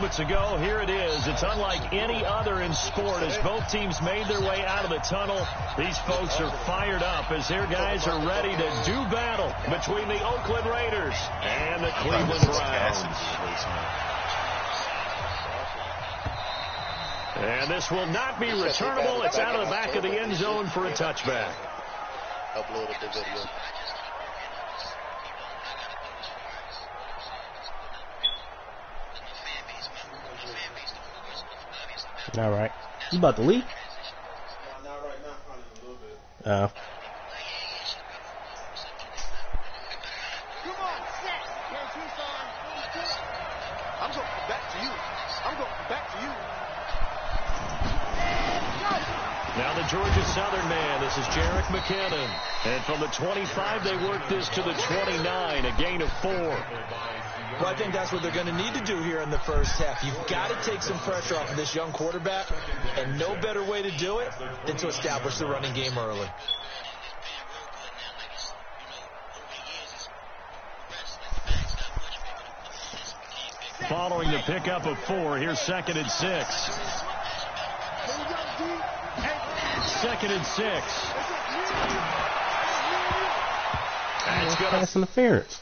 moments ago. Here it is. It's unlike any other in sport as both teams made their way out of the tunnel. These folks are fired up as their guys are ready to do battle between the Oakland Raiders and the Cleveland Browns. And this will not be returnable. It's out of the back of the end zone for a touchback. Uploaded the video. All right. You about to leave? Not right now, probably a little bit. Oh. Come on, set. I'm going back to you. I'm going back to you. Now the Georgia Southern man. This is Jerick McKinnon. And from the 25, they work this to the 29, a gain of 4. Well, I think that's what they're going to need to do here in the first half. You've got to take some pressure off of this young quarterback, and no better way to do it than to establish the running game early. Following the pickup of 4, here's 2nd and 6. 2nd and 6. That's going to pass interference.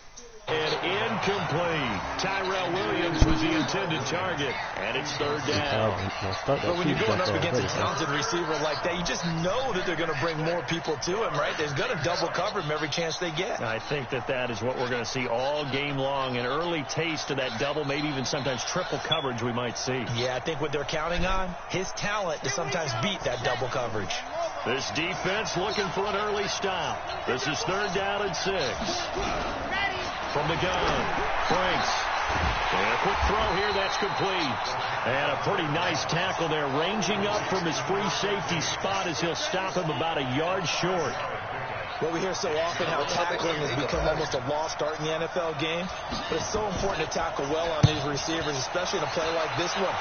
And incomplete. Tyrell Williams was the intended target, and it's 3rd down. But when you're going up against a talented receiver like that, you just know that they're going to bring more people to him, right? They're going to double cover him every chance they get. I think that is what we're going to see all game long. An early taste of that double, maybe even sometimes triple coverage we might see. Yeah, I think what they're counting on, his talent to sometimes beat that double coverage. This defense looking for an early stop. This is 3rd down and 6. From the gun, Franks. And a quick throw here, that's complete. And a pretty nice tackle there, ranging up from his free safety spot as he'll stop him about a yard short. Well, we hear so often how tackling has become almost a lost art in the NFL game. But it's so important to tackle well on these receivers, especially in a play like this one.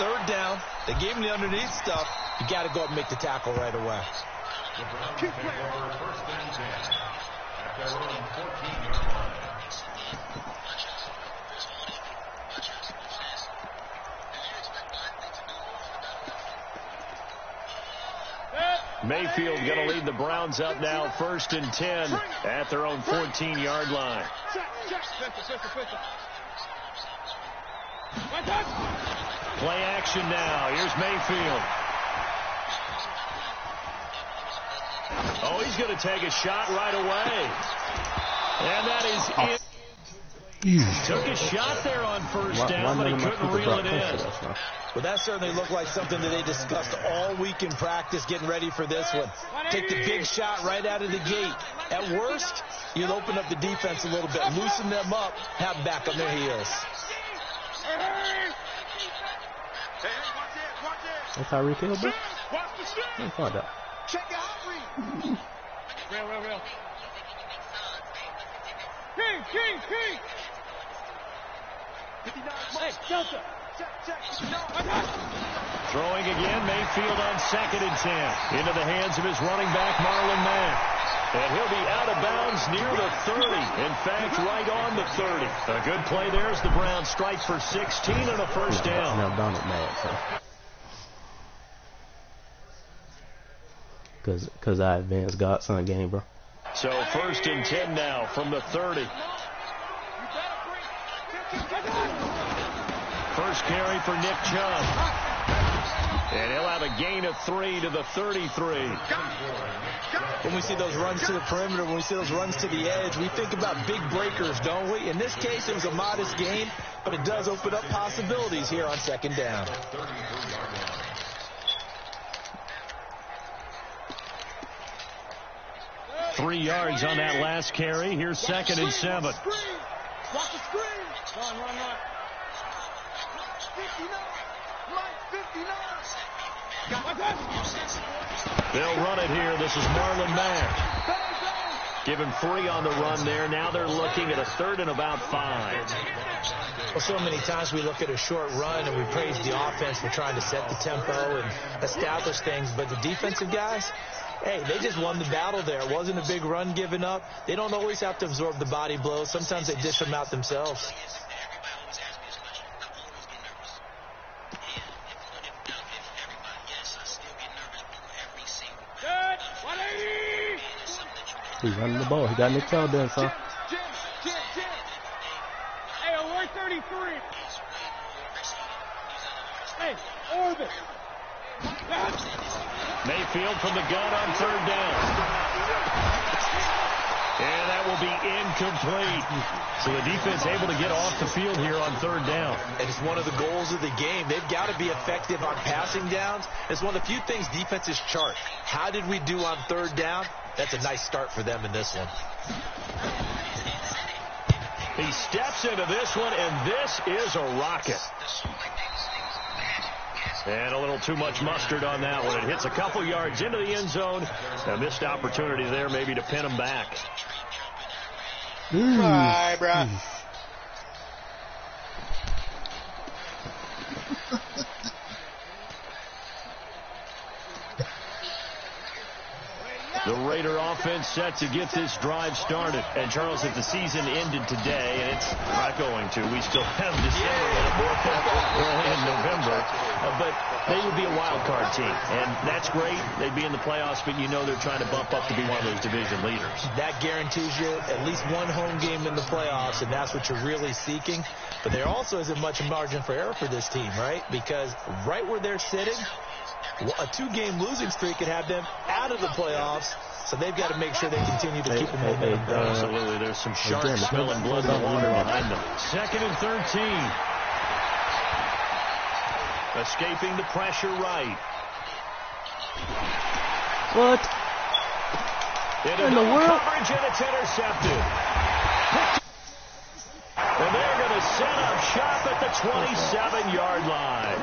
3rd down, they gave him the underneath stuff. You got to go up and make the tackle right away. Mayfield going to lead the Browns up now, 1st and 10 at their own 14-yard line. Play action now. Here's Mayfield. Oh, he's going to take a shot right away. And that is it. Took a shot there on 1st down, but he couldn't reel it in. Well, that certainly looked like something that they discussed all week in practice getting ready for this one. Take the big shot right out of the gate. At worst, you'll open up the defense a little bit, loosen them up, have them back on their heels. That's how Rick Hill, bro? I thought that. Check out real. King. 59, hey, Delta. Check. Throwing again, Mayfield on 2nd and 10. Into the hands of his running back, Marlon Mack. And he'll be out of bounds near the 30. In fact, right on the 30. A good play there as the Browns strike for 16 and a 1st down. Now Donald mad, so. Because I advanced Godson game, bro. So 1st and 10 now from the 30. First carry for Nick Chubb. And he'll have a gain of 3 to the 33. When we see those runs to the perimeter, when we see those runs to the edge, we think about big breakers, don't we? In this case, it was a modest gain, but it does open up possibilities here on 2nd down. Three yards on that last carry. Here's 2nd and 7. Watch the screen. Run. 59. Mike, 59. They'll run it here. This is Marlon Mack. Give him 3 on the run there. Now they're looking at a 3rd and about 5. Well, so many times we look at a short run and we praise the offense for trying to set the tempo and establish things. But the defensive guys, hey, they just won the battle there. It wasn't a big run given up. They don't always have to absorb the body blows. Sometimes they dish them out themselves. He's running the ball. He got Nick Chubb there, son. Hey, alert 33. Hey, orbit. Mayfield from the gun on third down. And that will be incomplete. So the defense able to get off the field here on third down. And it's one of the goals of the game. They've got to be effective on passing downs. It's one of the few things defenses chart. How did we do on third down? That's a nice start for them in this one. He steps into this one, and this is a rocket. And a little too much mustard on that one. It hits a couple yards into the end zone. A missed opportunity there maybe to pin him back. Bye, bruh. The Raider offense set to get this drive started. And, Charles, if the season ended today, and it's not going to, we still have December and November, but they would be a wild card team. And that's great. They'd be in the playoffs, but you know they're trying to bump up to be one of those division leaders. That guarantees you at least one home game in the playoffs, and that's what you're really seeking. But there also isn't much margin for error for this team, right? Because right where they're sitting, a two-game losing streak could have them out of the playoffs, so they've got to make sure they continue to keep them momentum. Absolutely, there's some sharks spilling blood and water behind them. 2nd and 13. Escaping the pressure right. What? In the world? Coverage, and it's intercepted. And they're going to set up shop at the 27-yard line.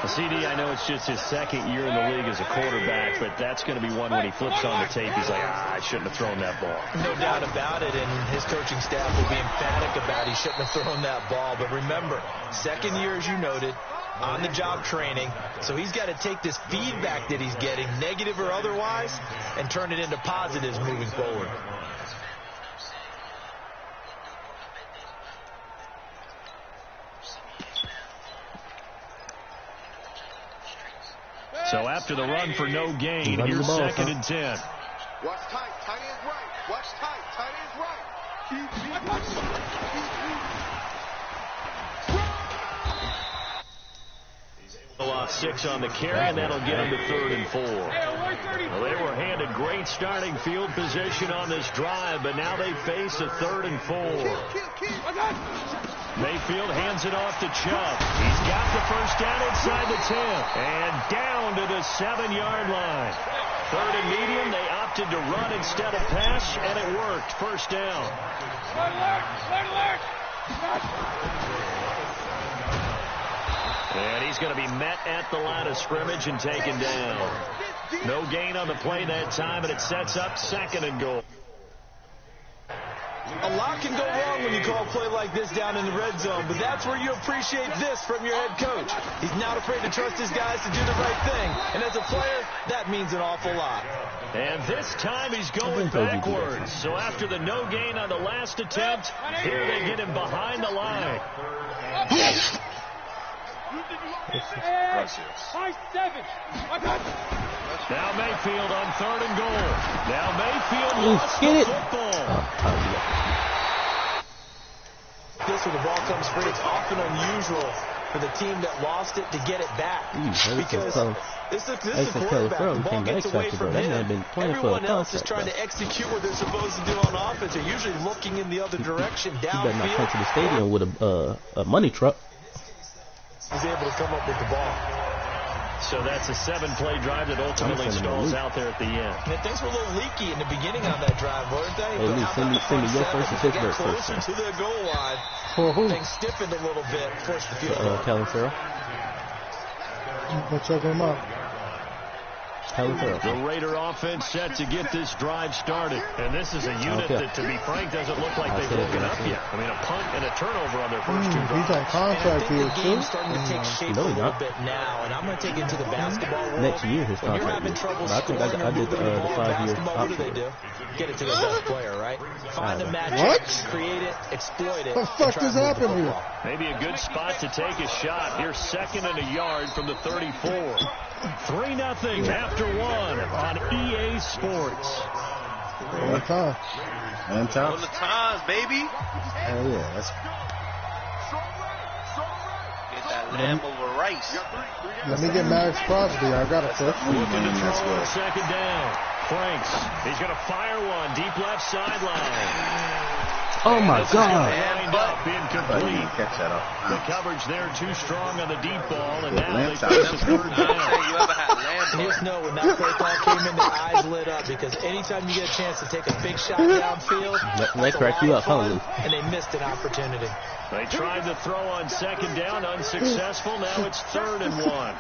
CD, I know it's just his second year in the league as a quarterback, but that's going to be one when he flips on the tape, he's like, I shouldn't have thrown that ball. No doubt about it, and his coaching staff will be emphatic about he shouldn't have thrown that ball. But remember, second year, as you noted, on-the-job training, so he's got to take this feedback that he's getting, negative or otherwise, and turn it into positives moving forward. So after the run for no gain, here's 2nd and 10. Watch tight. Tight is right. Watch tight. Tight is right. He's lost 6 on the carry, and that'll get him to 3rd and 4. Well, they were handed great starting field position on this drive, but now they face a 3rd and 4. Mayfield hands it off to Chubb. He's got the first down inside the 10. And down to the 7-yard line. 3rd and medium. They opted to run instead of pass, and it worked. First down. And he's going to be met at the line of scrimmage and taken down. No gain on the play that time, and it sets up 2nd and goal. A lot can go wrong when you call a play like this down in the red zone, but that's where you appreciate this from your head coach. He's not afraid to trust his guys to do the right thing, and as a player, that means an awful lot. And this time he's going backwards. So after the no gain on the last attempt, here they get him behind the line. Now Mayfield on 3rd and goal. Now Mayfield lost the football. This when the ball comes free, it's often unusual for the team that lost it to get it back. Because this is a quarterback. The ball gets away from him. Everyone else is trying to execute what they're supposed to do on offense. They're usually looking in the other direction downfield. He better not come to the stadium with a money truck. He's able to come up with the ball. So that's a 7-play drive that ultimately stalls out there at the end. And things were a little leaky in the beginning on that drive, weren't they? Hey, Lee, send me your first and Pittsburgh first. Closer to the goal line. For who? Things stiffened a little bit. Forced the field goal. Kellen Farrell. Go check him out. The Raider offense set to get this drive started. And this is a unit that, to be frank, doesn't look like they've woken up yet. I mean, a punt and a turnover on their first 2 drives. He's on contract here, too. Game's starting to take shape a little bit now, and I'm going to take it to the basketball world. Next year, his contract is. I think I did the 5-year What do they do? Get it to the best player, right? Find a matchup, create it, exploit it. What the fuck just happened here? Maybe a good spot to take a shot. Here's 2nd and a yard from the 34. 3-0 after 1 on EA Sports. One time. One time. On the times, baby. Hell yeah. That's Get that lamb over rice. Let me get Max Crosby. I got it first. Looking to throw on second down. Franks. He's going to fire one. Deep left sideline. Oh my God. Lined up, incomplete. catch that off. The coverage there too strong on the deep ball, and now Lamb they chop. face a third down. You ever had lamb You just know when that play call came in, their eyes lit up because anytime you get a chance to take a big shot downfield, They crack you up, huh? and they missed an opportunity. They tried to throw on second down, unsuccessful. Now it's 3rd and 1.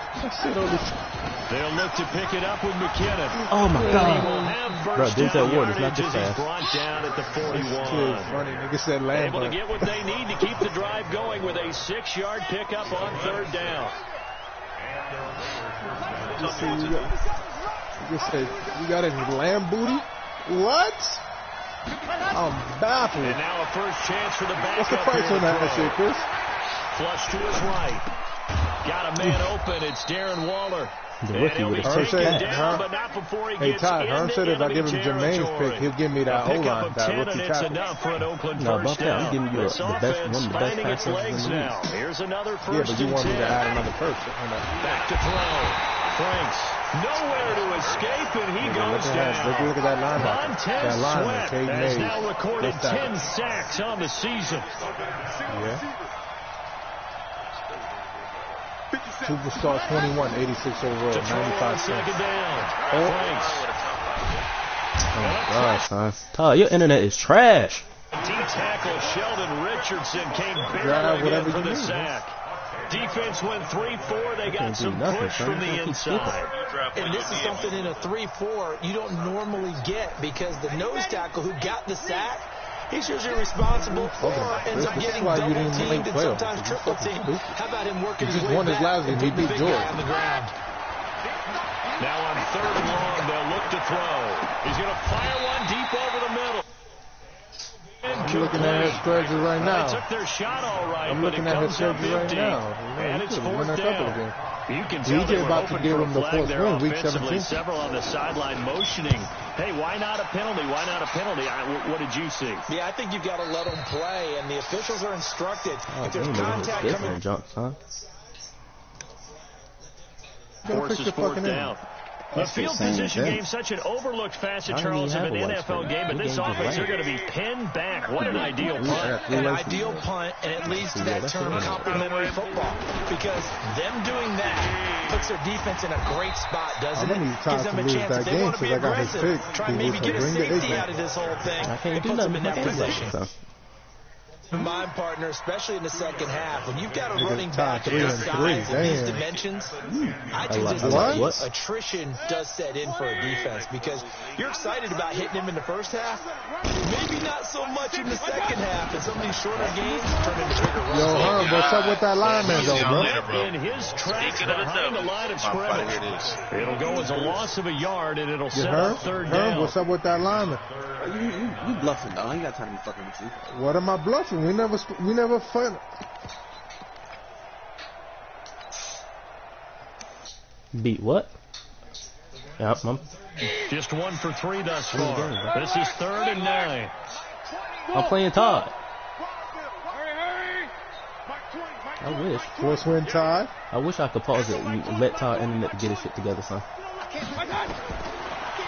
They'll look to pick it up with McKinnon. Oh my He will God. have Bro, first Denzel down Ward is not yardage this as he's fast. brought down at the 41. Funny, nigga said lamb. Able to get what they need to keep the drive going with a 6-yard pickup on 3rd down. You said, you got any lamb booty? What? I'm baffled. And now a first chance for the backup. What's the price here on to that throw. shit, Chris? Flush to his right. Got a man open. It's Darren Waller. The And rookie he'll with be a Herm first taken said- catch. down, Herm- but not before he Hey, gets Todd, Herm into said if I give him enemy Jermaine's territory. pick, he'll give me that A pickup O-line, of that 10, rookie and it's tackle. enough for an Oakland No, first bump that. I'm down. giving you This the best, offense one of the best finding its passes legs in the now. league. Here's another Yeah, first but you and want me 10. to add another first. Back to throw. Franks nowhere to escape, and he goes down. Look at that linebacker. Montez That lineman, Sweat Cade has Mays. now recorded What's that? 10 sacks on the season. Yeah. Superstar 21, 86 overall, To throw on 95 second cents. down. Oh. Franks. Oh my God, son. Todd, your internet is trash. D-tackle Sheldon Richardson came Grab barreling whatever in for you the need, sack. Defense went 3-4. They got Can't do some nothing, push son. from the You can't keep inside. And this is something in a 3-4 you don't normally get because the nose tackle who got the sack, he's usually responsible or ends up This is getting why you double didn't teamed make and playoffs. sometimes It's triple fucking teamed. stupid. How about him working He his just way won his back last game. and He putting the beat big George. guy on the ground? Now on 3rd and long, they'll look to throw. He's going to fire one deep over the middle. I'm looking at his schedule right They now. took their shot all right, I'm but it looking at his comes up schedule right empty. now. And He it's could've won 4th a couple of down. games. You can tell DJ they were about to hoping give for him a the flag fourth there win, week offensively. 17. Several on the sideline motioning. Hey, why not a penalty? Why not a penalty? What did you see? Yeah, I think you've got to let them play, and the officials are instructed. Oh, if there's damn, contact it was coming different jumps, huh? Forces your 4th fucking down. The field position game, such an overlooked facet, I don't Charles, of even an have a NFL white game, but screen. this The game's offense, they're just going to be pinned back. What an ideal punt. an ideal punt, and it leads to that that's term what it is. complementary football because them doing that puts their defense in a great spot, doesn't I'm it? gonna need Todd Gives them to a lose chance that if they game want to be since I got his aggressive, pick. try He and maybe was get a to bring the safety agent. out of this whole thing. I can't It do puts them nothing. in that position. So. My partner, especially in the second half, when you've got a Nigga, running Todd, back of 3 this and size 3, and these damn. dimensions, I can like- just I tell like you what? attrition does set in for a defense because you're excited about hitting him in the first half, maybe not so much in the second half, and some of these shorter games turn into bigger runs. Yo, Herm, what's up with that lineman, though, bro? In his tracks behind the line of scrimmage. It'll go as a loss of a yard, and it'll You set Herm? up 3rd Herm, down. what's up with that lineman? You bluffing, dog. You got time to be fucking with you. What am I bluffing? We never fun. Beat what? Yeah, Just 1 for 3 thus far. This is 3rd and 9. I'm playing Todd. Hurry! I wish. Force win tie. I wish I could pause it and let Todd internet to get his shit together, son.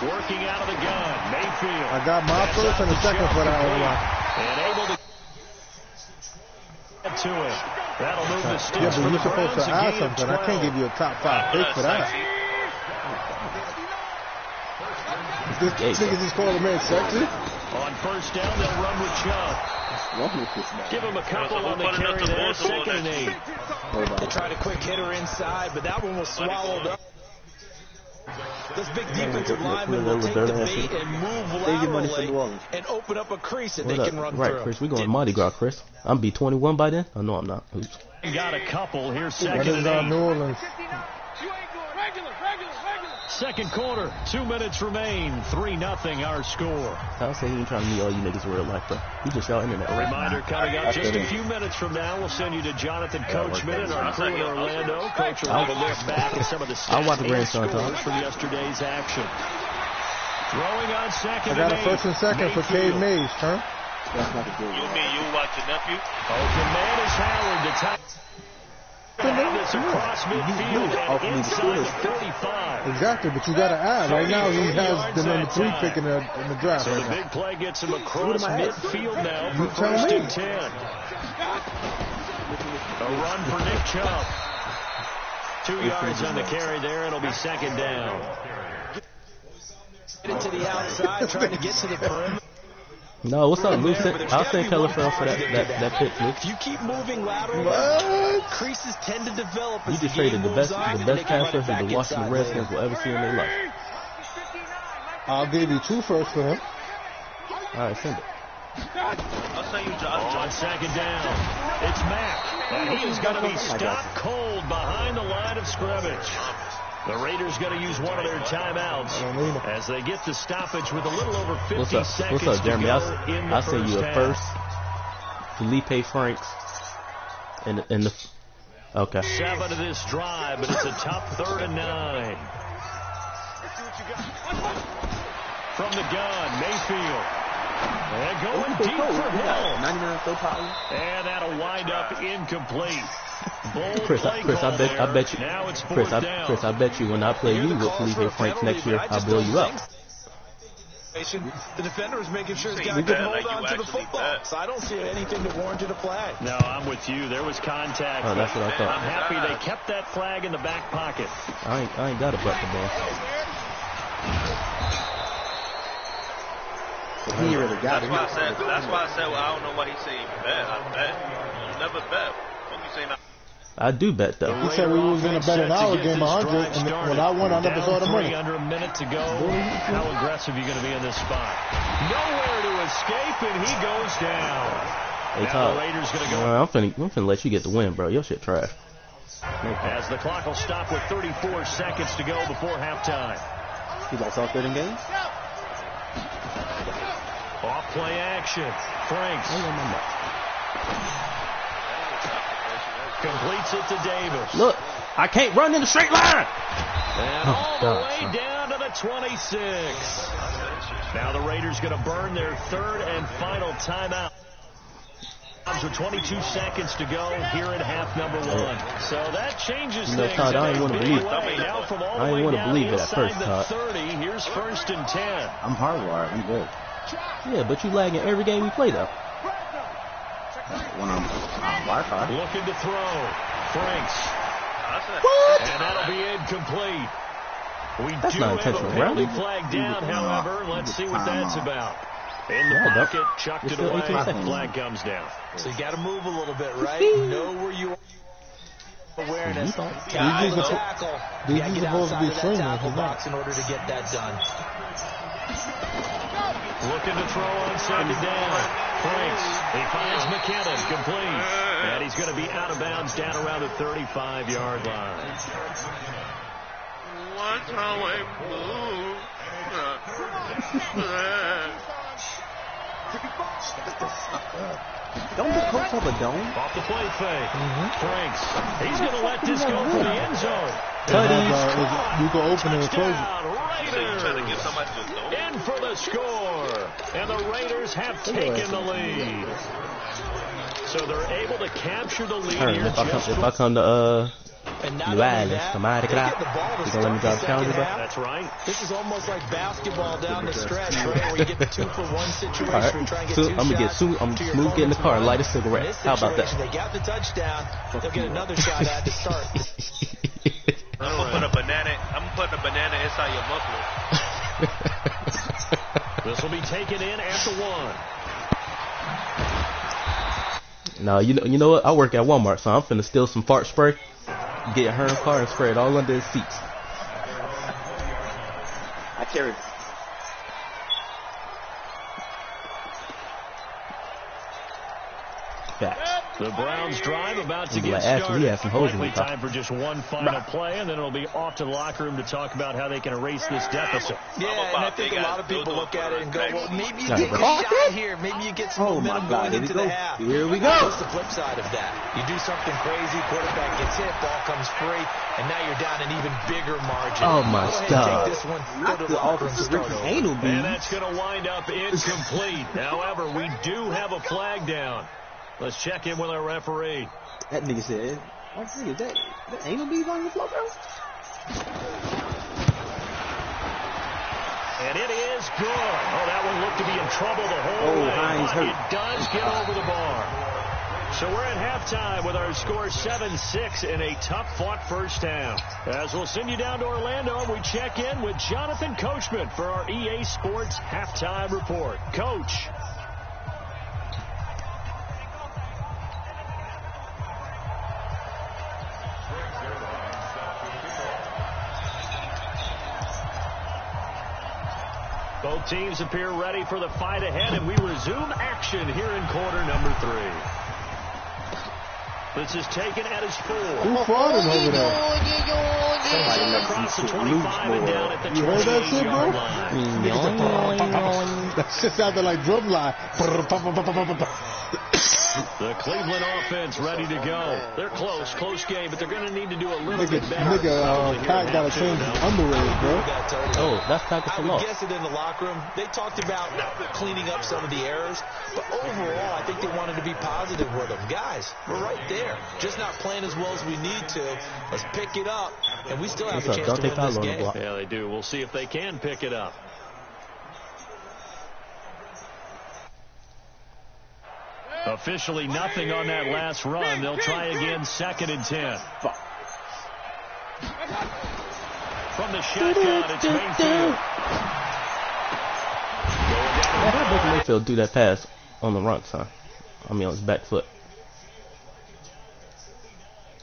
Working out of the gun, Mayfield. I got my That's first out and a to second for that Shelton, O-line. and able to get to it. That'll move the sticks Yeah, for but the you're supposed Browns to a add gain of something. I 12. can't give you a top 5 pick for that. This niggas is calling me sexy. On 1st down, they'll run with Chubb. Give him a couple on the carry there. 2nd and 8. They tried a quick hitter inside, but that one was swallowed up. This big defensive lineman will take the bait and move laterally and open up a crease that they can run Right, through. Chris. We going Mardi Gras, Chris. I'm B21 by then. Oh, no, I'm not. Oops. Got a couple. Here's That 2nd is and New 8. Orleans. Regular. Second quarter. 2 minutes remain. 3-0 our score. I'll say he ain't trying to meet all you niggas in real life, bro. You just y'all internet. A Right? reminder coming up just a few minutes from now. We'll send you to Jonathan Coachman and our crew in Orlando. Coach will have a look back at some of the I'll watch stats the and grandson, Tom. scores from yesterday's action. Throwing on second. I got a first and second for Cade Mays, huh? That's not a good You one. mean you watch your nephew? Open man is Howard. The top. Have this across midfield and inside the 35. Exactly, but you got to add. Right now, he has the number 3 pick in the draft. So Right the now. big play gets him across midfield now for You tell first me. and 10. A run for Nick Chubb. 2 yards on the carry there. It'll be second down. Get it to the outside, trying to get to the perimeter. No, what's up, Lou? I'll send Keller Farrell for that pick, Lou. If you keep moving laterally, What? creases tend to develop You as just the game traded the moves best on, and they pass can run rusher it back the Washington inside Redskins later. will ever see in their life. I'll give you 2 firsts for him. All right, send it. I'll send you Josh. On second down, it's Mack. And he is going to be stopped cold behind the line of scrimmage. The Raiders going to use one of their timeouts as they get the stoppage with a little over 50 seconds What's up, Jeremy? to go in the I'll send you a half. first. Felipe Franks. In the. Okay. 7 of this drive, but it's a top 3rd and 9. From the gun, Mayfield. And going deep for Hill. 99 throw power. And that'll wind up incomplete. Bold Chris, play I call bet there. you. Now it's Chris, fourth down. I bet you when I play you with Felipe Franks next year, I'll bail you out. The defender is making sure his guy You can bet, hold like on you to the actually football. bet. So I don't see anything that warranted a flag. No, I'm with you. There was contact. Oh, that's what I I'm thought. happy they kept that flag in the back pocket. I ain't got to butt the ball. He ain't really got it. That's why I said well, I don't know why he said he bet. I bet. You never bet. When you say not. I do bet though. He said we was going to bet an hour game 100, and when I won, I never saw the money. Under a minute to go. How aggressive are you going to be in this spot? Nowhere to escape, and he goes down. Hey, Now Todd. the Raiders going to go. I'm finna let you get the win, bro. Your shit trash. As the clock will stop with 34 seconds to go before halftime. He lost all 13 games? Off play action. Franks completes it to Davis. Look, I can't run in the straight line. And all the way down to the 26. Now the Raiders going to burn their 3rd and final timeout. With 22 seconds to go here in half number 1. So that changes things. Todd, I ain't want to believe it. Now from all the I ain't way want to down believe it at inside first, the Todd. 30. Here's 1st and 10. I'm hardwired. I'm good. Yeah, but you lagging every game we play though. When I'm Wi-Fi. Looking to throw. Franks. What? And that'll be incomplete. We That's do not have a intentional, penalty right? flag down, however. Let's see what that's about. In the Yeah, pocket, chucked it's it still away. 18 seconds. Flag comes down. So you got to move a little bit, right? Know where you are. Awareness. These Tackle. are You gotta get supposed to be outside of that swinging, tackle isn't it? box in order to get that done. Looking to throw on second down. Franks. He finds McKinnon. Complete. And he's going to be out of bounds down around the 35-yard line. Watch how I move. Don't the Colts have a dome? Off the play fake. Franks. He's going to let this go for the end zone. You can open it and close it. Touchdown, So you trying to Raiders. give somebody to go? In for the score. And the Raiders have taken the lead. So they're able to capture the lead Turn, here if I just come to And not New only Orleans, that, somebody they got- get the ball to you gonna let me start drive the challenger, second bro? half. That's right. This is almost like basketball down the stretch, right? Where you get the 2-for-1 situation. All right. Where you try and get So two I'm gonna get shots soon. I'm to your smooth. Get in the opponent's car, one. light a In cigarette. this How about situation, that? They got the touchdown. They'll get another shot at to start. I'm gonna put a banana. I'm putting a banana inside your muffler. This will be taken in after 1. No, you know what? I work at Walmart, so I'm finna steal some fart spray, get a Hearn car and spray it all under his seats. I carry. Facts. The Browns drive about to get Like Ashley, started. he has some holes in Likely the top. time for just one final play, and then it'll be off to the locker room to talk about how they can erase this deficit. Yeah, and I think a lot of people look at it and go, well, maybe you Got it, take a bro. shot here. Maybe you get some Oh, my momentum God. going Here we into go. the half. Here we go. What's the flip side of that? You do something crazy, quarterback gets hit, ball comes free, and now you're down an even bigger margin. Oh, my Go ahead and God. take this one, Not go to the the locker room to offensive start Ricky over. anal And beads. that's going to wind up incomplete. However, we do have a flag down. Let's check in with our referee. That nigga said, "Oh, nigga, that anal beads on your floor, bro?" And it is good. Oh, that one looked to be in trouble the whole Oh, way. Hines But hurt. it does get over the bar. So we're at halftime with our score 7-6 in a tough-fought first half. As we'll send you down to Orlando, we check in with Jonathan Coachman for our EA Sports Halftime Report. Coach. Both teams appear ready for the fight ahead, and we resume action here in quarter number 3. This is taken at his 4. Who farted over there? Somebody left Across the some 25 and down at the You heard that shit, bro? 28-yard line. That shit sounded like drumline. The Cleveland offense ready to go. They're close game, but they're going to need to do a little Nigga, bit better. Pat gotta change his underwear, bro. Oh, that's tackle I for would loss. guess it in the locker room. They talked about cleaning up some of the errors, but overall, I think they wanted to be positive with them. Guys, we're right there. Just not playing as well as we need to. Let's pick it up, and we still have What's a up? chance to Dante win Fowler this on the game. block. Yeah, they do. We'll see if they can pick it up. Officially nothing on that last run. They'll try again, 2nd and 10. From the shotgun, it's Mayfield. Yeah, how Baker Mayfield do that pass on the run, son? I mean, on his back foot.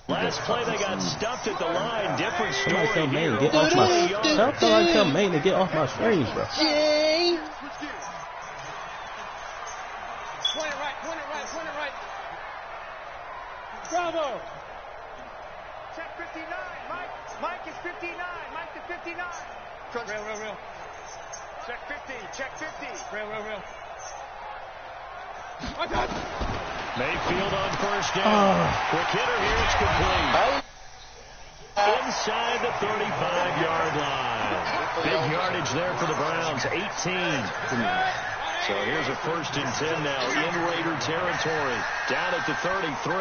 Last play, they got stuffed at the line. Different story Somebody tell Maine here. to get off my. 20 yards. Somebody tell Maine to get off my screens, bro. Point it right. Bravo. Check 59. Mike is 59. Mike is 59. Real. Check 50. Check 50. Real. I got it. Mayfield on first down. Quick hitter here. It's complete. Inside the 35-yard line. Big yardage there for the Browns. 18. So here's a 1st and 10 now in Raider territory. Down at the 33.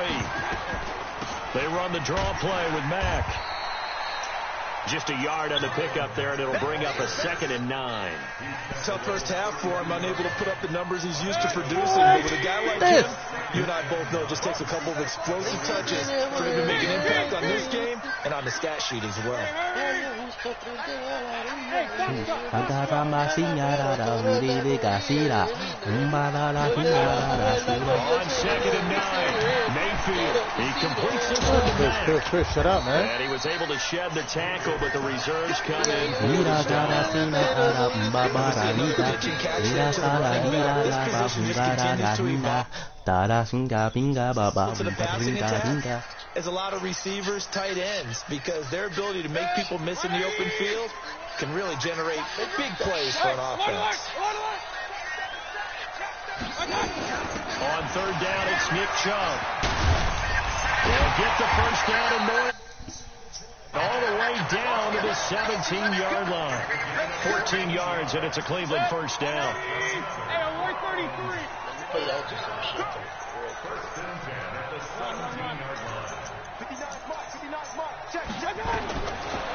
They run the draw play with Mack. Just a yard on the pickup there, and it'll bring up a 2nd and 9. Tough first half for him, unable to put up the numbers he's used to producing. But with a guy like him, you and I both know it just takes a couple of explosive touches for him to make an impact on this game and on the stat sheet as well. On 2nd and 9, Mayfield. He completes this one to Mack. Chris, shut up, man. And he was able to shed the tackle, but the reserves come in. To the passing attack is a lot of receivers, tight ends, because their ability to make people miss in the open field can really generate big plays for an offense. On 3rd down, it's Nick Chubb. They'll get the first down and more. All the way down to the 17-yard line. 14 yards, and it's a Cleveland first down. Hey, on 133.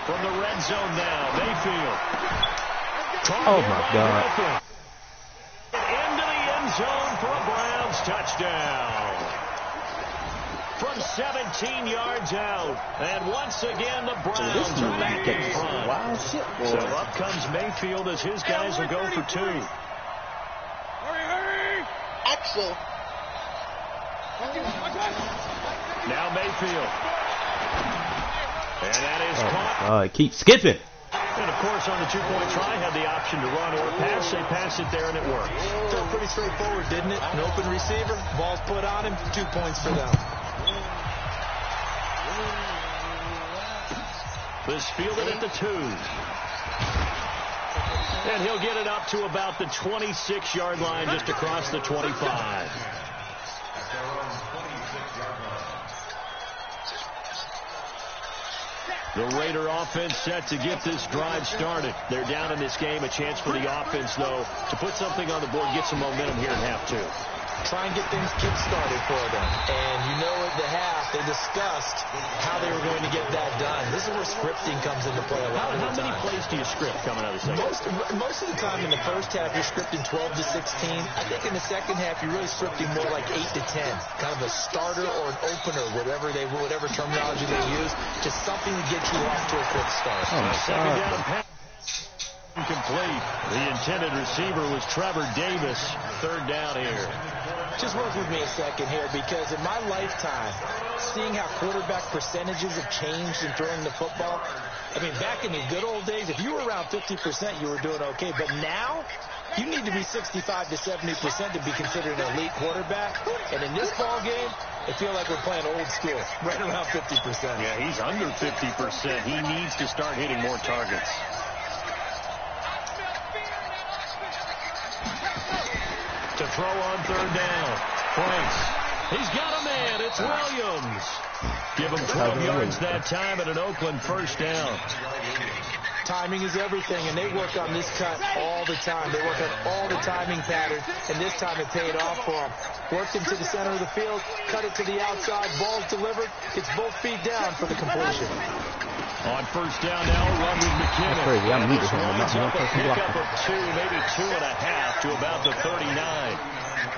From the red zone now, Mayfield. Oh, my God. Into the end zone for a Browns touchdown. From 17 yards out. And once again, the Browns are back in front. Wild shit, boy. So up comes Mayfield as his guys will go for 2. Hurry. Axel. Now Mayfield. And that is caught. Keep skipping. And, of course, on the two-point try, had the option to run or pass. They pass it there, and it works. Felt pretty straightforward, didn't it? An open receiver, ball's put on him, 2 points for them. This fielded at the 2. And he'll get it up to about the 26-yard line, just across the 25. The Raider offense set to get this drive started. They're down in this game. A chance for the offense, though, to put something on the board, get some momentum here in half 2. Try and get things kick-started for them. And you know at the half, they discussed how they were going to get that done. This is where scripting comes into play a lot of the time. How many plays do you script coming out of the second? Most of the time in the first half, you're scripting 12 to 16. I think in the second half, you're really scripting more like 8 to 10. Kind of a starter or an opener, whatever terminology they use. Just something to get you off to a quick start. Second down pass. Incomplete. The intended receiver was Trevor Davis. Third down here. Just work with me a second here, because in my lifetime, seeing how quarterback percentages have changed in throwing the football, I mean, back in the good old days, if you were around 50%, you were doing okay. But now, you need to be 65 to 70% to be considered an elite quarterback. And in this ball game, I feel like we're playing old school, right around 50%. Yeah, he's under 50%. He needs to start hitting more targets. To throw on third down. Franks. He's got a man. It's Williams. Give him 12 yards that time at an Oakland first down. Timing is everything, and they work on this cut all the time. They work on all the timing patterns, and this time it paid off for them. Worked into the center of the field, cut it to the outside, ball's delivered, gets both feet down for the completion. On first down now, run with McKinnon. Crazy. I'm This winds up a pickup of 2, maybe 2.5 to about the 39.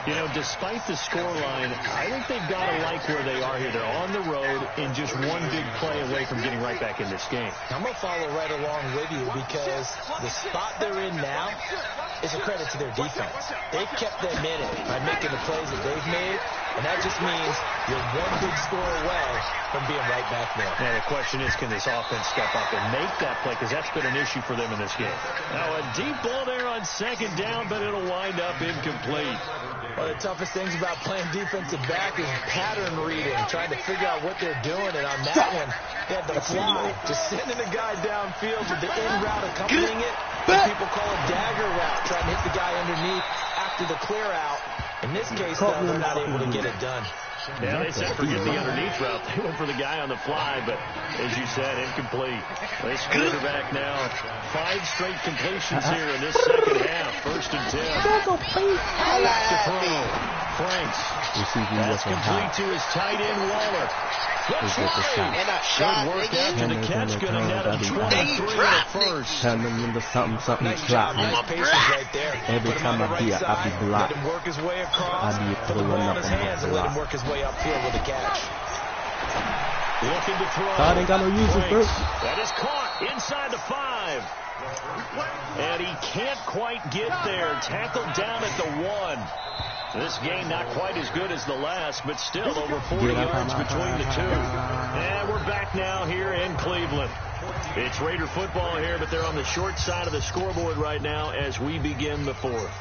You know, despite the scoreline, I think they've got to like where they are here. They're on the road and just one big play away from getting right back in this game. I'm going to follow right along with you, because the spot they're in now is a credit to their defense. They've kept them in it by making the plays that they've made, and that just means you're one big score away from being right back there. Now, the question is, can this offense step up and make that play? Because that's been an issue for them in this game. Now, a deep ball there on second down, but it'll wind up incomplete. One of the toughest things about playing defensive back is pattern reading, trying to figure out what they're doing. And on that one, they had the fly, just sending the guy downfield with the in route accompanying it. What people call a dagger route, trying to hit the guy underneath after the clear out. In this case, though, they're not able to get it done. Yeah, they said forget the underneath route. They went for the guy on the fly, but as you said, incomplete. This quarterback now, 5 straight completions here in this second half. First and 10. To throw. Franks. That's complete to his tight end, Waller. Good try. Good work after the catch. Going to net him 23 at first. Turn them into something Nice drop. job. Patience right there. Every Put him time on the I do right it, I be side. blocked. Let him work his way across. I be Put the ball pulling in up his and hands and let him block. work his way upfield with a catch. Looking to throw. God ain't got no uses, bro. Franks. That is caught inside the 5. And he can't quite get there. Tackled down at the 1. This game not quite as good as the last, but still over 40 yards between the two. And we're back now here in Cleveland. It's Raider football here, but they're on the short side of the scoreboard right now as we begin the 4th.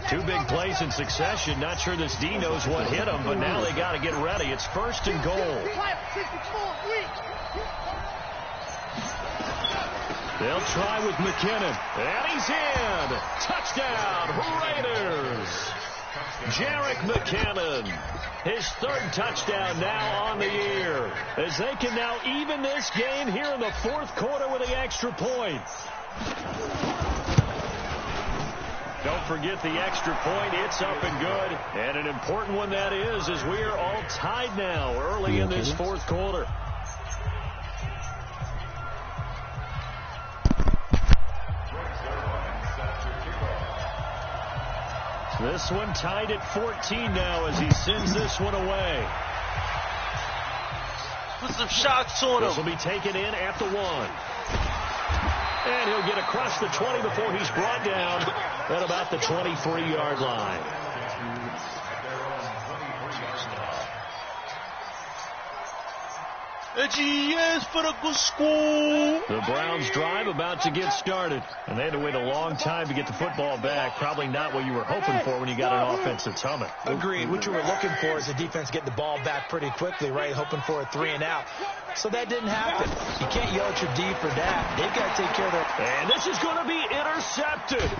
2 big plays in succession. Not sure this D knows what hit them, but now they got to get ready. It's first and goal. They'll try with McKinnon. And he's in. Touchdown, Raiders. Jerick McKinnon, his 3rd touchdown now on the year, as they can now even this game here in the 4th quarter with the extra point. Don't forget the extra point. It's up and good. And an important one that is, as we are all tied now early in this 4th quarter. This one tied at 14 now as he sends this one away. Put some shots on This him. will be taken in at the 1. And he'll get across the 20 before he's brought down at about the 23-yard line. Yes, for the good school. The Browns drive about to get started. And they had to wait a long time to get the football back. Probably not what you were hoping for when you got an offense that's humming. Agreed. What you were looking for is the defense getting the ball back pretty quickly, right? Hoping for a 3 and out. So that didn't happen. You can't yell at your D for that. They've got to take care of their... And this is going to be intercepted.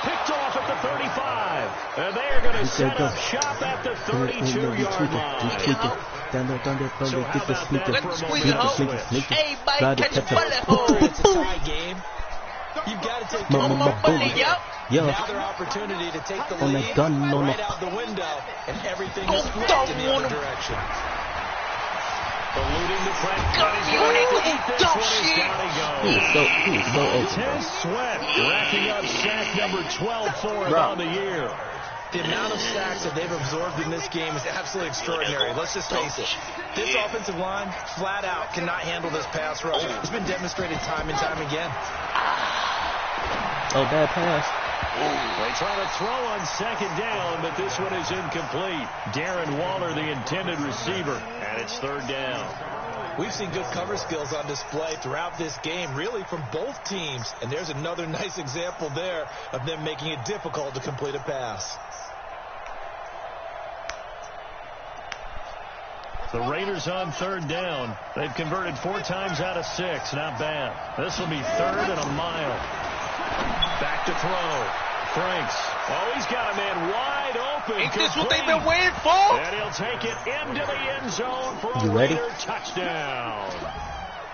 Picked off at the 35. And they are going to set up shop at the 32-yard line. Down there, So how get the about sneaker. that for a Sneaker. Hey, Mike, Slide it, catch catch the ball. it. Oh, It's a tie game. You've got to take care of Boom. Now their opportunity to take the On the lead gun, on right the- out the window, and everything Oh, is flipped don't in the want other him. direction. Eluding the press. Don't He was so open. Montez Sweat racking up sack number 12 for him on the year. The amount of sacks that they've absorbed in this game is absolutely extraordinary. Let's just face it. This offensive line, flat out, cannot handle this pass rush. It's been demonstrated time and time again. Oh, bad pass. They try to throw on second down, but this one is incomplete. Darren Waller, the intended receiver, and it's third down. We've seen good cover skills on display throughout this game, really from both teams. And there's another nice example there of them making it difficult to complete a pass. The Raiders on third down. They've converted 4 times out of 6. Not bad. This will be third and a mile. Back to throw. Franks. Oh, he's got a man wide open. Ain't this what Complete. they've been waiting for? And he'll take it into the end zone for a You ready? Raider touchdown.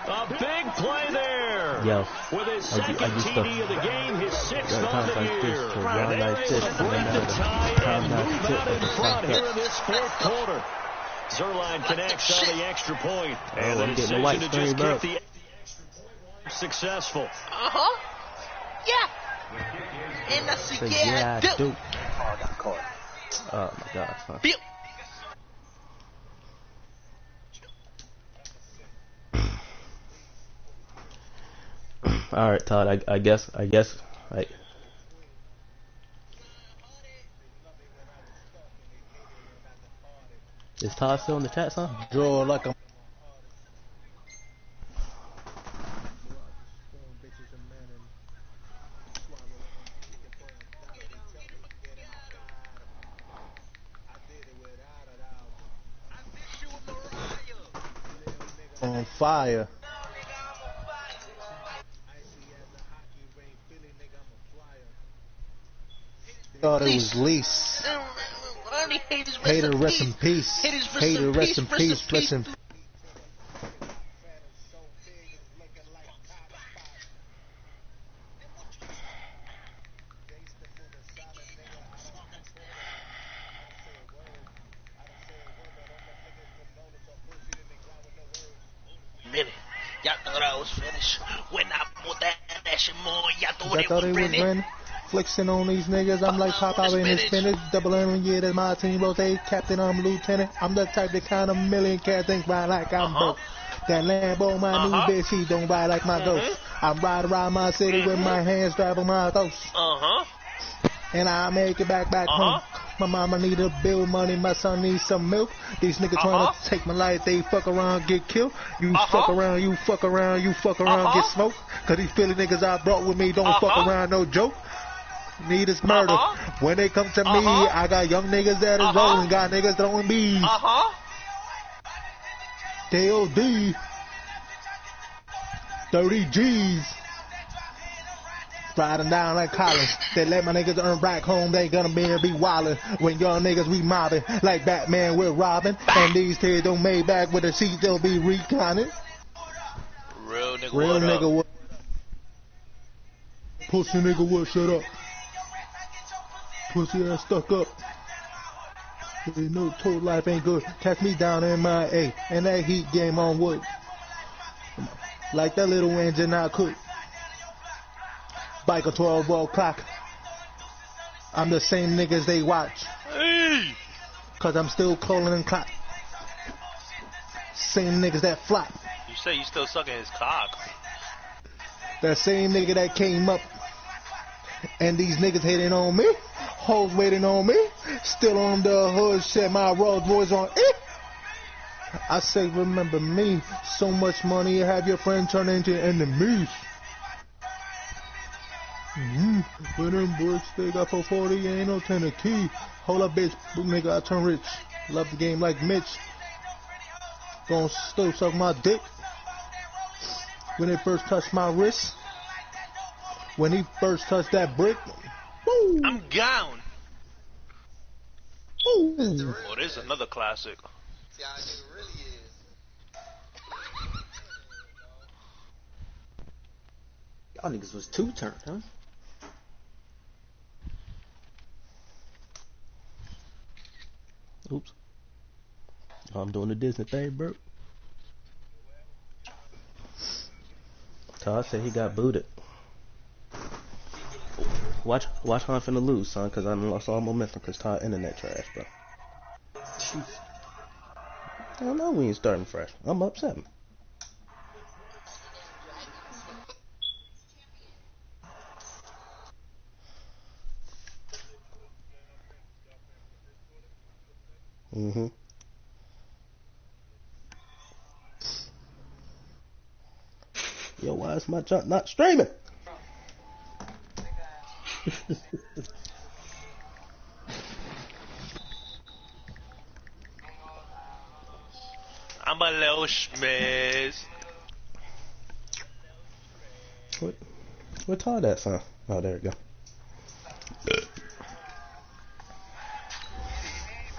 A big play there. Yo, With his I second used to- TD of the game, his 6th There are on times the like this year. to run They were like able this, to and break then the the tie time and not move to out in tip, front but here in this fourth quarter. Zerline connects on the extra point. And the I'm getting the decision white to just screen, kick the successful. Uh-huh. Yeah. And I said, say, yeah, I do. Oh, I got caught. Oh my gosh. Huh? Bill. All right, Todd. I guess. Right. Is Todd still in the chat, son? Draw like a... on fire. Thought it was lease. Hater, rest in peace. Hater, rest in peace. Rest in peace. Y'all thought I was finished. When I put that shit more, y'all thought I it thought was it was renting. raining. Flexing on these niggas, I'm like Pop out in his spinach. Double in, yeah, that's my team. Rotate, captain, I'm lieutenant. I'm the type that kind of million cat think ride like I'm broke. That Lambo, my new bitch, she don't ride like my ghost. I'm riding around my city with my hands driving my thoughts. And I make it back home. My mama need a bill money, my son needs some milk. These niggas trying to take my life, they fuck around, get killed. You fuck around, you fuck around, you fuck around, get smoked. Cause these Philly niggas I brought with me don't fuck around, no joke. Need is murder. When they come to me, I got young niggas that is rolling, got niggas throwing bees. KOD. 30 G's. Riding down like Collins. They let my niggas earn back home. They gonna be wildin'. When young niggas we mobbing like Batman with Robin. And these kids don't make back with a seat. They'll be recounted. Real nigga, Real what nigga, up? what? Pussy nigga, what? Shut up. Pussy ass stuck up. They know total life ain't good. Catch me down in my A. And that heat game on wood. Like that little engine I could. Bike a 12-volt clock. I'm the same niggas they watch. Hey! Cause I'm still calling and clock. Same niggas that flop. You say you still sucking his cock. That same nigga that came up. And these niggas hating on me. Hoes waiting on me. Still on the hood shit. My Rolls Royce on it. I say, remember me. So much money, you have your friend turn into enemies. When them bricks they got for 40, ain't no 10 a key. Hold up, bitch, nigga, I turn rich. Love the game like Mitch. Gon' still suck my dick. When it first touched my wrist. When he first touched that brick. Woo! I'm gone. Woo! Oh, this is another classic. See how a nigga really is. Y'all niggas was two-turn, huh? Oops. I'm doing the Disney thing, bro. Todd said he got booted. Watch how I'm finna lose, son, because I lost all momentum because Todd internet trash, bro. I don't know we ain't starting fresh. I'm up 7. Mm-hmm. Yo, why is my junk not streaming? I'm a little schmiz. What Todd at, son? Oh, there we go.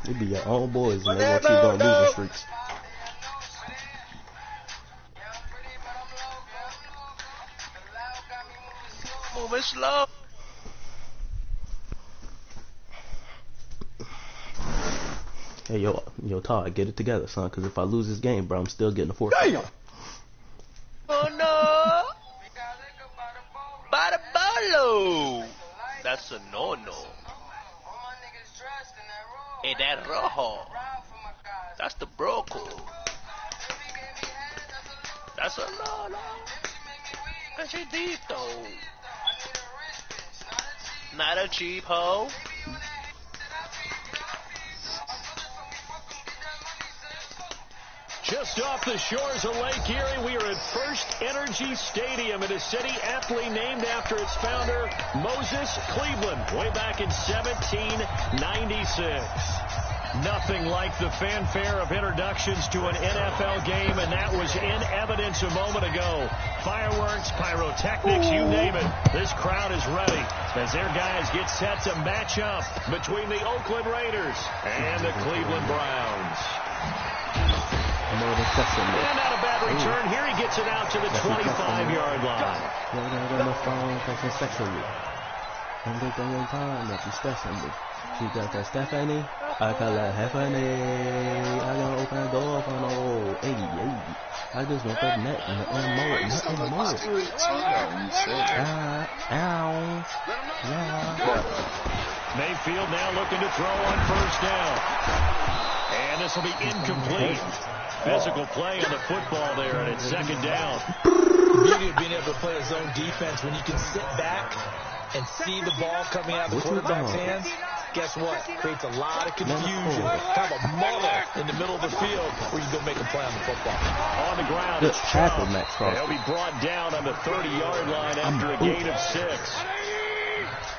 You be your own boys and they want you to go on losing streaks. Moving slow. Hey, yo, Todd, get it together, son, because if I lose this game, bro, I'm still getting a 4. Oh no! Bada bolo! That's a no-no. Hey, that rojo. That's the broco. That's a no-no. Cachedito. Not a cheap hoe. Just off the shores of Lake Erie, we are at First Energy Stadium in a city aptly named after its founder, Moses Cleveland, way back in 1796. Nothing like the fanfare of introductions to an NFL game, and that was in evidence a moment ago. Fireworks, pyrotechnics, you name it. This crowd is ready as their guys get set to match up between the Oakland Raiders and the Cleveland Browns. And not a bad return. Here he gets it out to the 25-yard line. She got that Stephanie. I got that Stephanie. I gonna open the door for no 88. I just want that net and more. Mayfield now looking to throw on first down. And this will be incomplete. Physical play on the football there, and it's second down. The beauty of being able to play a zone defense when you can sit back and see the ball coming out of the quarterback's hands. Guess what? Creates a lot of confusion. Kind of a muddle in the middle of the field where you go make a play on the football. On the ground, it's Chubb. They'll be brought down on the 30-yard line after a gain of 6.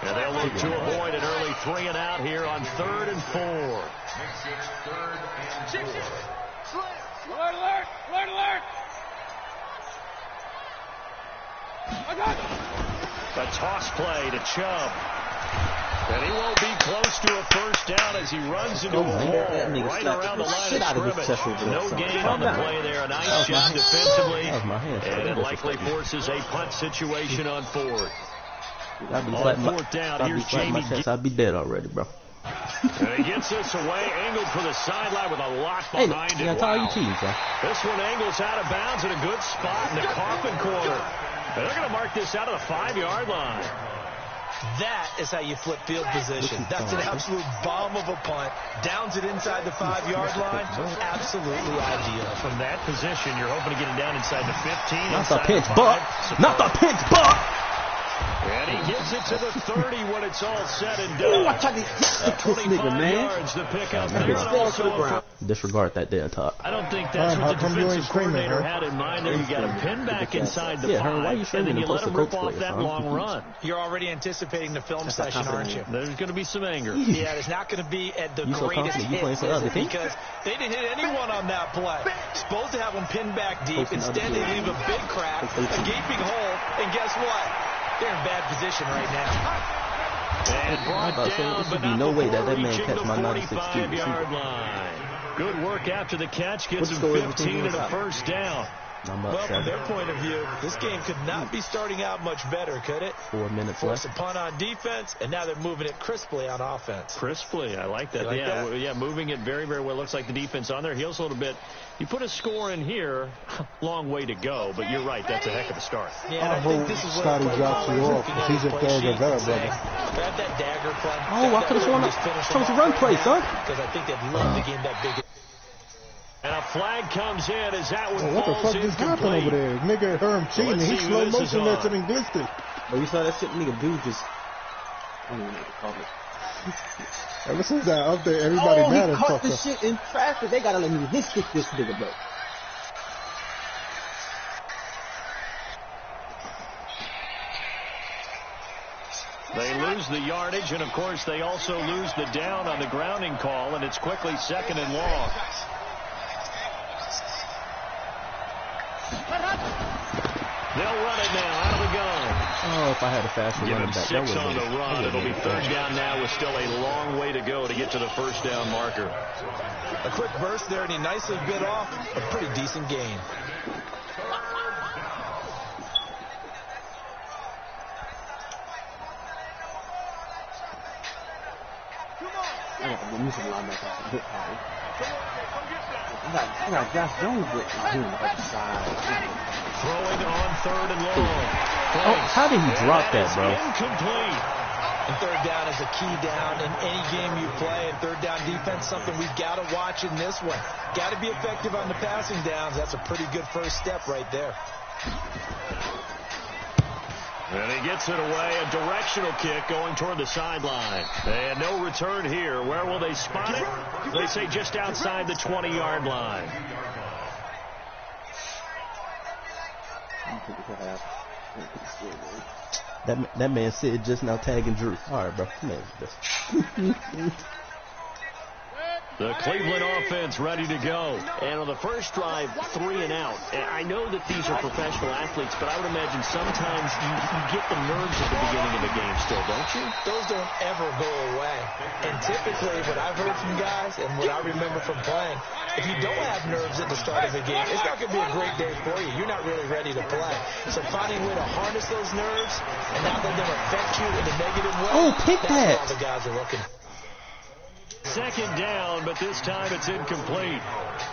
And they'll look to avoid an early 3 and out here on 3rd and 4. Alert, alert, alert, alert. A toss play to Chubb. And he won't be close to a first down as he runs into a wall right around the line of scrimmage. No gain on the play there. A nice shot defensively. And it likely forces a punt situation on 4th. On 4th down, here's Jamie. I'd be dead already, bro. And he gets this away, angled for the sideline with a lot behind it. Wow. This one angles out of bounds in a good spot in the coffin corner. And they're going to mark this out of the 5-yard line. That is how you flip field position. That's an absolute bomb of a punt. Downs it inside the 5-yard line. Absolutely ideal. From that position, you're hoping to get it down inside the 15. Not the pinch buck. Not the pinch buck. And he gets it to the 30 when it's all said and done. I tried to hit this 25 nigga, man. yards to pick up there. And Fell to the also ground. Disregard that there, Todd. I don't think that's How what the come you ain't defensive screaming, coordinator huh? had in mind there. You got to pin back inside the Yeah, five, Herm, why you and screaming then you and let post him a rip coach off player, that son? long run. You're already anticipating the film That's not session, aren't confident. you? There's going to be some anger. Yeah, it's not going to be at the You so greatest confident you hit, playing for the is other it? team? Because they didn't hit anyone on that play. Supposed to have them pinned back deep. Posting Instead, other they teams. leave a big crack, a gaping hole, and guess what? They're in bad position right now. And brought about to say, down, there should but be not no way that before that man reaching catch the my 96 speed 45-yard line. Good work after the catch. Gets What's him the score is 15 and a between first down. I'm up Well, from 7. their point of view, this game could not be starting out much better, could it? 4 minutes Force left. a punt on defense, and now they're moving it crisply on offense. Crisply, I like that. You like yeah, that? yeah, moving it very, very well. Looks like the defense on their heels a little bit. You put a score in here, long way to go, but you're right. That's a heck of a start. Yeah, I and I think hope this is what Scotty play drops you callers off, looking because at he's his a play third sheet or better, and say, brother. grab that dagger play. Oh, I could've sworn chose a run play, son. Because I think they'd love the game that big. And a flag comes in as that one What the falls fuck just happened over incomplete. there? Nigga Herm cheating. let's He see who slow this is motion that on. shit and glitched it. But you saw that shit, nigga, dude just. I don't even know what to call it. Ever since that update, everybody Oh, mad he as caught fuck. the shit in traffic. They gotta let me hit this nigga, bro. They lose the yardage, and of course they also lose the down on the grounding call, and it's quickly second and long. They'll run it now out of the gun. Oh, if I had a faster Give running him back, that 6 would on the run. have It'll be third down now with still a long way to go to get to the first down marker. A quick burst there, and he nicely bit off a pretty decent gain. I got to give me some linebackers some hit power. I got Josh Jones with him on the other side. Throwing on third and long. Oh, how did he drop that, bro? Incomplete. And third down is a key down in any game you play. And third down defense, something we've got to watch in this one. Got to be effective on the passing downs. That's a pretty good first step right there. And he gets it away. A directional kick going toward the sideline. And no return here. Where will they spot it? They say just outside the 20-yard line. That man Sid just now tagging Drew. All right, bro. Come here. The Cleveland offense ready to go. And on the first drive, 3 and out. And I know that these are professional athletes, but I would imagine sometimes you get the nerves at the beginning of the game still, don't you? Those don't ever go away. And typically, what I've heard from guys and what I remember from playing, if you don't have nerves at the start of a game, it's not going to be a great day for you. You're not really ready to play. So finding a way to harness those nerves and not let them affect you in a negative way, Oh, pick that's that. what all the guys are looking for. Second down, but this time it's incomplete.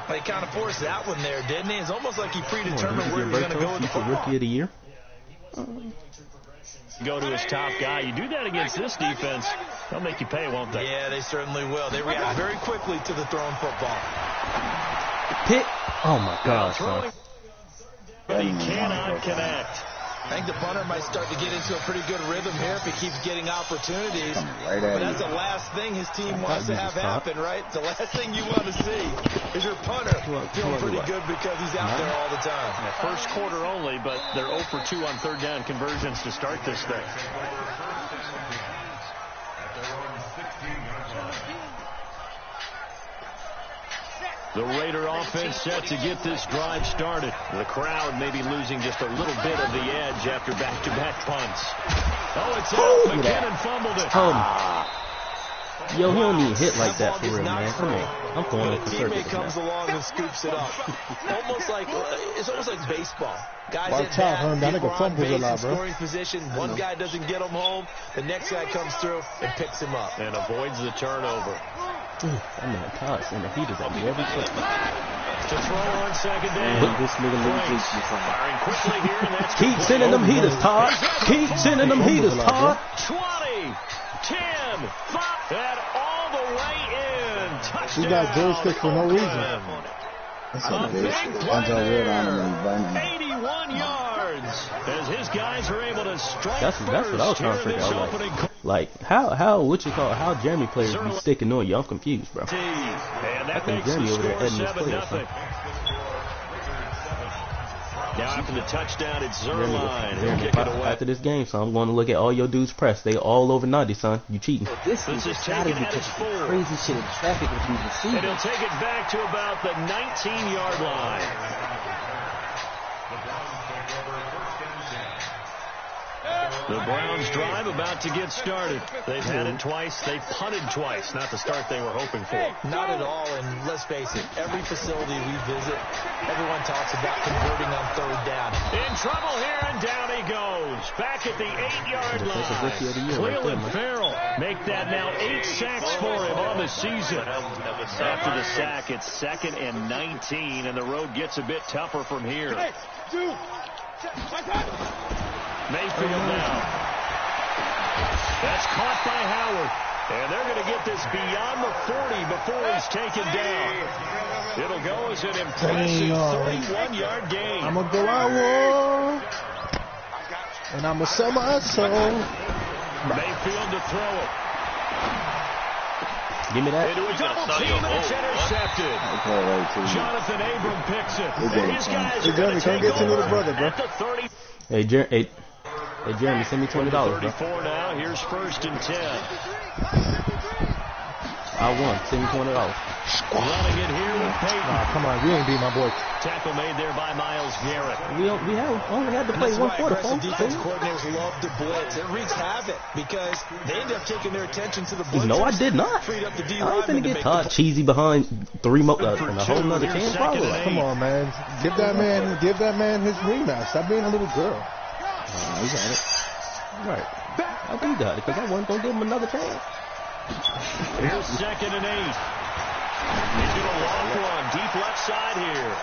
He kind of forced that one there, didn't he? It's almost like he Come on, predetermined where he was going to go with the He's the football. rookie of the year. Go to his top guy. You do that against this defense, they'll make you pay, won't they? Yeah, they certainly will. They react very quickly to the thrown football. Pick. Oh, my gosh, Throwing, son. but he cannot connect. I think the punter might start to get into a pretty good rhythm here if he keeps getting opportunities. But that's the last thing his team wants to have happen, right? The last thing you want to see is your punter feeling pretty good because he's out there all the time. Yeah, first quarter only, but they're 0 for 2 on third down conversions to start this thing. The Raider offense set to get this drive started. The crowd may be losing just a little bit of the edge after back-to-back punts. Oh, it's out. McKinnon fumbled it. Yo, he don't need hit like that for real, man. Come on. I'm going up for Teammate 30 comes now. along and scoops it up. It's almost like baseball. Guys Watch at out, bat, Herm. That people nigga are on fumbles a base lot, in bro. scoring position. One guy doesn't get him home. The next guy comes through and picks him up. And avoids the turnover. I'm in the toss, and the heat is at every play. To throw on second down. And this nigga Franks loses me. firing quickly here, and that's Keep complete. sending them heaters, Todd. Keep sending them heaters, Todd. 20, 10, 5, and all the way in. Touchdown. He got joystick for no reason. A big play there. 81 yards as his guys are able to strike That's what I was trying to figure out. Like how Jeremy players be sticking on you? I'm confused, bro. I think Jeremy over there editing his players. Now after the touchdown, it's Zuerlein. He'll kick it away. After this game, son, I'm going to look at all your dudes press. They all over 90, son. You cheating. This is taken at his 4. Crazy shit in traffic with these receivers. And he'll take it back to about the 19-yard line. The Browns drive about to get started. They've had it twice. They punted twice. Not the start they were hoping for. Not at all, and let's face it, every facility we visit, everyone talks about converting on third down. In trouble here, and down he goes. Back at the 8-yard line. Clelin Ferrell make that now 8 sacks for him on the season. After the sack, it's 2nd and 19, and the road gets a bit tougher from here. Mayfield now. That's caught by Howard. And they're going to get this beyond the 40 before he's taken down. It'll go as an impressive 31-yard gain. I'm going to go out war. And I'm going to sell my soul. Mayfield to throw it. Give me that. Into a double team, and it's intercepted. Jonathan Abram picks it. These guys are going to take over at the 30. Hey, Jeremy, send me $20, bro. 34 now. Here's 1st and 10. I won. Send me $20. Running it here with Peyton. Oh, come on, you ain't beat my boy. Tackle made there by Myles Garrett. We only had to play one quarter. Defense coordinators love to blitz. It wreaks havoc because they end up taking their attention to the blitz. No, I did not. I ain't finna get Todd cheesy behind 3 more and a whole nother chance. Come on, man. Give that man his rematch. Stop being a little girl. You got it. Right. I do got it because I wasn't gonna give him another chance. Here's 2nd and 8. Into a long one, deep left side here.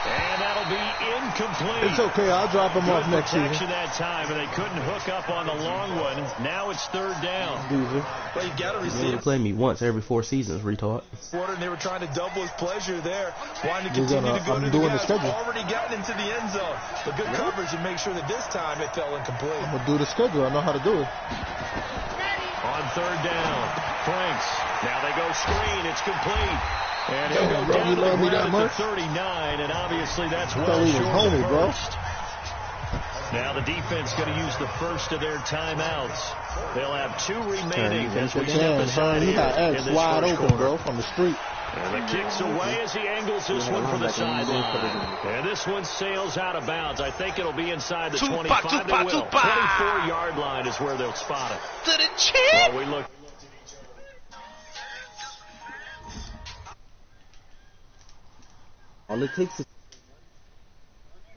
And that'll be incomplete. It's okay. I'll drop him off next season. That time, and they couldn't hook up on the long one. Now it's 3rd down. Well, you got to receive. They play me once every 4 seasons, retard. And they were trying to double his pleasure there. Wanting to continue to go to the guys who've already gotten into the end zone. But good coverage and make sure that this time it fell incomplete. I'm going to do the schedule. I know how to do it. On 3rd down, Franks. Now they go screen. It's complete. And he'll go down to the ground at the 39, and obviously that's well short of first. Now the defense going to use the first of their timeouts. They'll have 2 remaining as we step aside here in this wide first open, quarter. bro, from the street. And the kick's away as he angles this one for the sideline. And this one sails out of bounds. I think it'll be inside the 25. They will. 24-yard line is where they'll spot it. To the chin. Well, we look. All it takes is